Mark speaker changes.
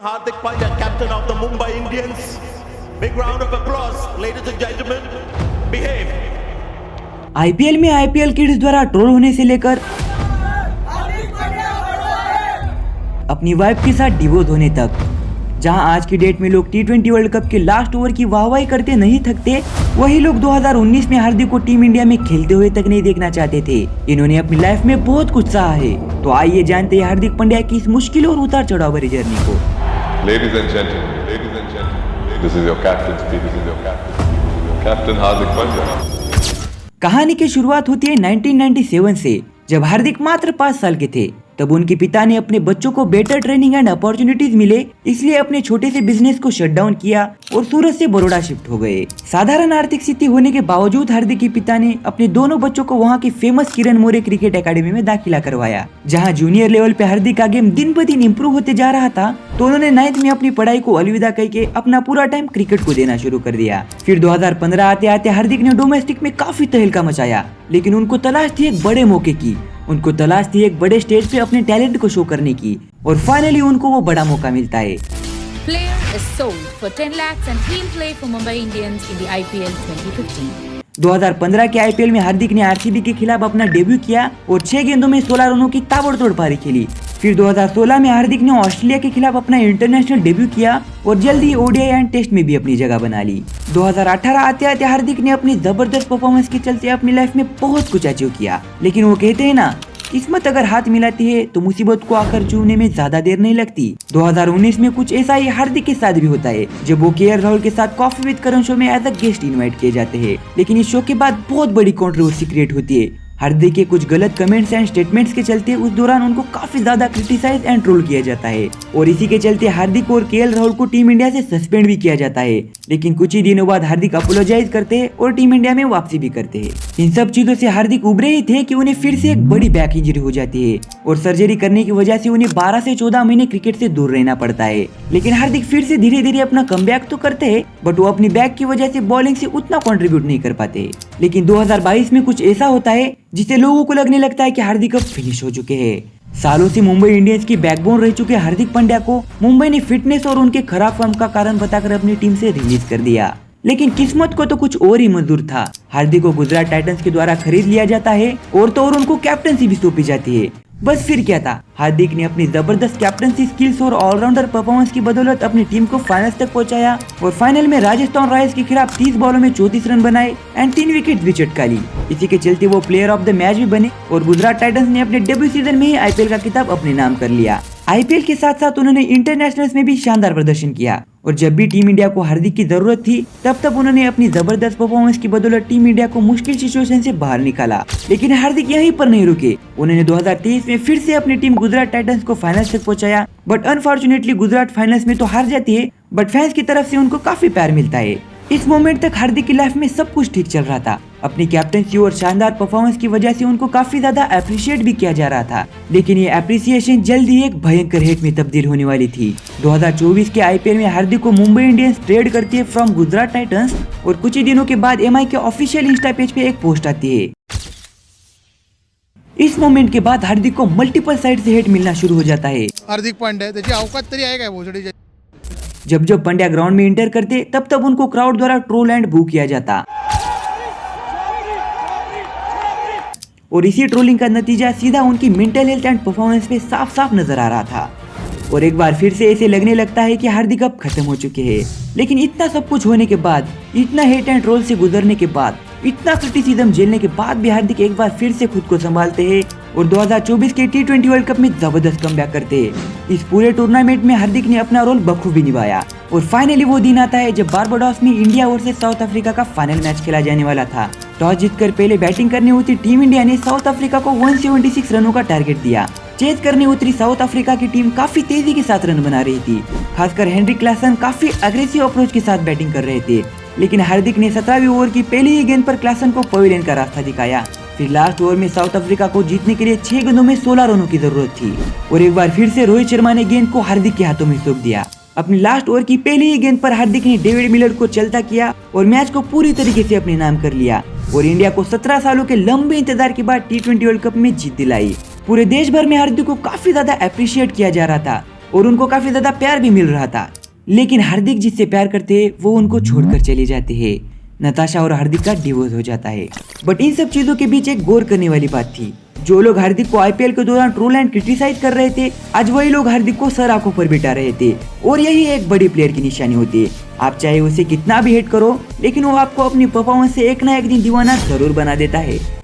Speaker 1: Hardik Pandya, captain of the Mumbai Indians. Big round of applause, ladies and gentlemen. Behave.
Speaker 2: IPL में IPL kids द्वारा troll होने से लेकर अपनी wife के साथ डिवोर्स होने तक, जहां आज की डेट में लोग टी20 वर्ल्ड कप के लास्ट ओवर की वाहवाही करते नहीं थकते, वही लोग 2019 में हार्दिक को टीम इंडिया में खेलते हुए तक नहीं देखना चाहते थे। इन्होंने अपनी लाइफ में बहुत कुछ सहा है, तो आइए जानते हैं हार्दिक पांड्या की इस मुश्किल और उतार चढ़ाव भरी जर्नी को।
Speaker 3: Ladies and gentlemen, this is your captain speaking, this is your captain Hardik Pandya.
Speaker 2: कहानी की शुरुआत होती है 1997 से, जब हार्दिक मात्र 5 साल के थे। तब उनके पिता ने अपने बच्चों को बेटर ट्रेनिंग एंड अपॉर्चुनिटीज मिले, इसलिए अपने छोटे से बिजनेस को शट डाउन किया और सूरत से बड़ौदा शिफ्ट हो गए। साधारण आर्थिक स्थिति होने के बावजूद हार्दिक के पिता ने अपने दोनों बच्चों को वहां की famous Kiran More cricket academy में दाखिला करवाया, जहां जूनियर लेवल पे हार्दिक का गेम दिन ब दिन इम्प्रूव होते जा रहा था। तो उन्होंने 9th में अपनी पढ़ाई को अलविदा करके अपना पूरा टाइम क्रिकेट को देना शुरू कर दिया। फिर 2015 आते आते हार्दिक ने डोमेस्टिक में काफी तहलका मचाया, लेकिन उनको तलाश थी एक बड़े मौके की, उनको तलाश थी एक बड़े स्टेज पे अपने टैलेंट को शो करने की, और फाइनली उनको वो बड़ा मौका मिलता है।
Speaker 4: Player is sold for 10 lakhs and he'll play for Mumbai Indians in the IPL 2015.
Speaker 2: 2015 के आईपीएल में हार्दिक ने आरसीबी के खिलाफ अपना डेब्यू किया और 6 गेंदों में 16 रनों की ताबड़तोड़ पारी खेली। फिर 2016 में हार्दिक ने ऑस्ट्रेलिया के खिलाफ अपना इंटरनेशनल डेब्यू किया और जल्द ही ओडीआई एंड टेस्ट में भी अपनी जगह बना ली। 2018 आते आते हार्दिक ने अपनी जबरदस्त परफॉर्मेंस के चलते अपनी लाइफ में बहुत कुछ अचीव किया, लेकिन वो कहते हैं ना, किस्मत अगर हाथ मिलाती है तो मुसीबत को आकर छूने में ज्यादा देर नहीं लगती। 2019 में कुछ ऐसा ही हार्दिक के साथ भी होता है, जब वो केएल राहुल के साथ कॉफी विद करण शो में एज अ गेस्ट इनवाइट किए जाते हैं। लेकिन इस शो के बाद बहुत बड़ी कंट्रोवर्सी क्रिएट होती है। हार्दिक के कुछ गलत कमेंट्स एंड स्टेटमेंट्स के चलते उस दौरान उनको काफी ज्यादा क्रिटिसाइज एंड ट्रोल किया जाता है, और इसी के चलते हार्दिक और केएल राहुल को टीम इंडिया से सस्पेंड भी किया जाता है। लेकिन कुछ ही दिनों बाद हार्दिक अपोलोजाइज करते हैं और टीम इंडिया में वापसी भी करते हैं। इन सब चीजों से हार्दिक उभरे ही थे कि उन्हें फिर से एक बड़ी बैक इंजरी हो जाती है, और सर्जरी करने की वजह से उन्हें 12 से 14 महीने क्रिकेट से दूर रहना पड़ता है। लेकिन हार्दिक फिर से धीरे धीरे अपना कमबैक तो करते हैं, बट वो अपनी बैक की वजह से बॉलिंग से उतना कंट्रीब्यूट नहीं कर पाते। लेकिन 2022 में कुछ ऐसा होता है जिससे लोगों को लगने लगता है कि हार्दिक अब फिनिश हो चुके हैं। सालों से मुंबई इंडियंस की बैकबोन रह चुके हार्दिक पांड्या को मुंबई ने फिटनेस और उनके खराब फॉर्म का कारण बताकर अपनी टीम से रिलीज कर दिया। लेकिन किस्मत को तो कुछ और ही मंजूर था। हार्दिक को गुजरात टाइटंस के द्वारा खरीद लिया जाता है और तो और उनको कैप्टनसी भी सौंपी जाती है। बस फिर क्या था, हार्दिक ने अपनी जबरदस्त कैप्टनसी स्किल्स और ऑलराउंडर परफॉर्मेंस की बदौलत अपनी टीम को फाइनल्स तक पहुंचाया और फाइनल में राजस्थान रॉयल्स के खिलाफ 30 बॉलों में 34 रन बनाए एंड 3 विकेट भी चटका ली। इसी के चलते वो प्लेयर ऑफ द मैच भी बने और गुजरात टाइटंस ने अपने डेब्यू सीजन में ही आईपीएल का खिताब अपने नाम कर लिया। आईपीएल के साथ साथ उन्होंने इंटरनेशनल्स में भी शानदार प्रदर्शन किया, और जब भी टीम इंडिया को हार्दिक की जरूरत थी तब उन्होंने अपनी जबरदस्त परफॉर्मेंस की बदौलत टीम इंडिया को मुश्किल सिचुएशन से बाहर निकाला। लेकिन हार्दिक यहीं पर नहीं रुके, उन्होंने 2023 में फिर से अपनी टीम गुजरात टाइटंस को फाइनल्स तक पहुंचाया। बट अनफॉर्चुनेटली गुजरात फाइनल्स में तो हार जाती है, बट फैंस की तरफ से उनको काफी प्यार मिलता है। इस मोमेंट तक हार्दिक की लाइफ में सब कुछ ठीक चल रहा था। अपनी कैप्टनसी और शानदार परफॉर्मेंस की वजह से उनको काफी ज्यादा अप्रिशिएट भी किया जा रहा था। लेकिन ये अप्रिसिएशन जल्द ही एक भयंकर हेट में तब्दील होने वाली थी। 2024 के आईपीएल में हार्दिक को मुंबई इंडियंस ट्रेड करती है फ्रॉम गुजरात टाइटंस, और कुछ ही दिनों के बाद एमआई के ऑफिशियल इंस्टा पेज पे एक पोस्ट आती है। इस मोमेंट के बाद हार्दिक को मल्टीपल साइड से हेट मिलना शुरू हो जाता है।
Speaker 5: हार्दिक पांड्या त्याची अवकात तरी आहे काय भोसडीची?
Speaker 2: जब पांड्या ग्राउंड में एंटर करते तब उनको क्राउड द्वारा ट्रोल एंड बू किया जाता, और इसी ट्रोलिंग का नतीजा सीधा उनकी मेंटल हेल्थ एंड परफॉर्मेंस पे साफ साफ नजर आ रहा था। और एक बार फिर से ऐसे लगने लगता है कि हार्दिक अब खत्म हो चुके हैं। लेकिन इतना सब कुछ होने के बाद, इतना हेट एंड ट्रोल से गुजरने के बाद, इतना क्रिटिसिज्म झेलने के बाद भी हार्दिक एक बार फिर से खुद को संभालते हैं और 2024 के टी20 वर्ल्ड कप में जबरदस्त कमबैक करते हैं। इस पूरे टूर्नामेंट में हार्दिक ने अपना रोल बखूबी निभाया, और फाइनली वो दिन आता है जब बारबाडोस में इंडिया वर्सेस साउथ अफ्रीका का फाइनल मैच खेला जाने वाला था। टॉस जीतकर पहले बैटिंग करने उतरी टीम इंडिया ने साउथ अफ्रीका को 176 रनों का टारगेट दिया। चेज करने उतरी साउथ अफ्रीका की टीम काफी तेजी के साथ रन बना रही थी। खासकर हेनरी क्लासन काफी अग्रेसिव अप्रोच के साथ बैटिंग कर रहे थे, लेकिन हार्दिक ने 17वीं ओवर की पहली ही गेंद पर क्लासन को पवेलियन का रास्ता दिखाया। फिर लास्ट ओवर में साउथ अफ्रीका को जीतने के लिए 6 गेंदों में 16 रनों की जरूरत थी, और एक बार फिर से रोहित शर्मा ने गेंद को हार्दिक के हाथों में सौंप दिया। अपनी लास्ट ओवर की पहली ही गेंद पर हार्दिक ने डेविड मिलर को चलता किया और मैच को पूरी तरीके से अपने नाम कर लिया, और इंडिया को 17 सालों के लंबे इंतजार के बाद टी20 वर्ल्ड कप में जीत दिलाई। पूरे देश भर में हार्दिक को काफी ज्यादा अप्रिशिएट किया जा रहा था। और उनको काफी ज्यादा प्यार भी मिल रहा था। लेकिन हार्दिक जिससे प्यार करते वो उनको छोड़कर चले जाते हैं। नताशा और हार्दिक का डिवोर्स हो जाता है। बट इन सब चीजों के बीच एक गौर करने वाली बात थी। जो लोग हार्दिक को आईपीएल के दौरान ट्रोल एंड क्रिटिसाइज कर रहे थे, आज वही लोग हार्दिक को सर आंखों पर बिठा रहे थे। और यही एक बड़ी प्लेयर की निशानी होती है। आप चाहे उसे कितना भी हेट करो, लेकिन वो आपको अपनी परफॉर्मेंस से एक ना एक दिन दीवाना जरूर बना देता है।